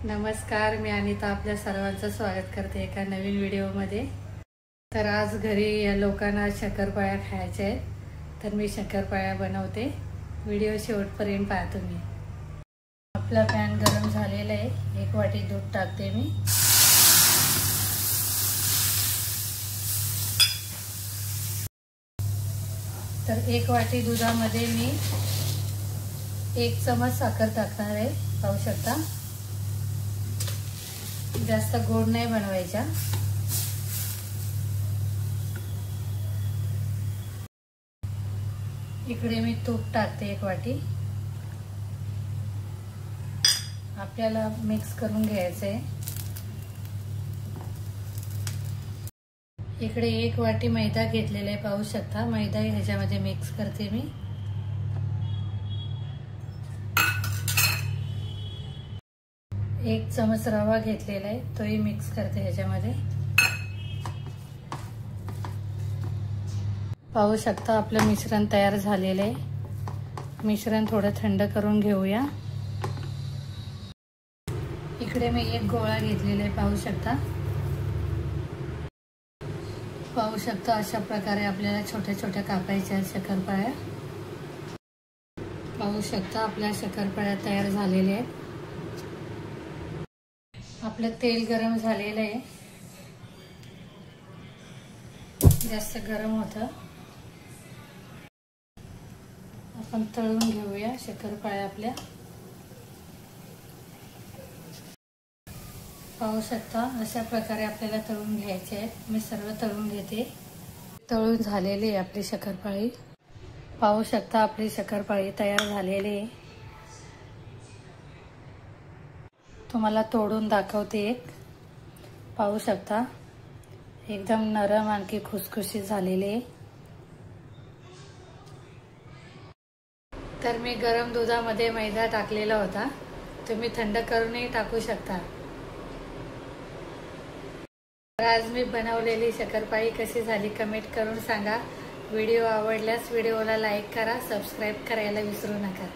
नमस्कार, मी अनिता आपल्या सर्वांचं स्वागत करते एका नवीन व्हिडिओमध्ये। तर आज घरी या लोकांना शंकरपाळ्या खायच्या आहेत, तर मी शंकरपाळ्या बनवते। व्हिडिओ शेवटपर्यंत पहा तुम्ही। आपला पॅन गरम झालेला आहे, 1 वाटी दूध टाकते मी। तर 1 वाटी दुधामध्ये मी 1 चमच साखर टाकणार आहे, पाहू शकता। जास्त गोड नाही बनवायचा। इकडे मी तूप टाकते 1 वाटी। आपल्याला मिक्स करून घ्यायचं आहे। इकडे 1 वाटी मैदा घेतलेला आहे, पाहू शकता। मैदा ह्याच्यामध्ये मिक्स करते मी। एक चमच रवा घेतलेला आहे, तोही मिक्स करते ह्याच्यामध्ये। पाहू शकता आपलं मिश्रण तयार झालेलं आहे। मिश्रण थोडं थंड करून घेऊया। इकडे मी 1 गोळा घेतलेला आहे, पाहू शकता। पाहू शकता अशा प्रकारे आपल्याला छोट्या छोट्या कापायच्या शंकरपाळ्या। पाहू शकता आपल्या शंकरपाळ्या तयार झालेल्या आहेत। आपलं तेल गरम झालेलं आहे, जास्त गरम होतं। आपण तळून घेऊया शंकरपाळ्या आपल्या। पाहू शकता अशा प्रकारे आपल्याला तळून घ्यायचे आहेत। मी सर्व तळून घेते। तळून झालेली आहे आपली शंकरपाळी। पाहू शकता आपली शंकरपाळी तयार झालेली आहे। तुम्हाला तोडून दाखवते एक। पाहू शकता एकदम नरम आणखी खुसखुशीत झालेली आहे। तर मी गरम दुधामध्ये मैदा टाकलेला होता, तुम्ही थंड करूनही टाकू शकता। आज मी बनवलेली शंकरपाळी कशी झाली कमेंट करून सांगा। व्हिडिओ आवडल्यास व्हिडिओला लाईक करा, सबस्क्राईब करायला विसरू नका।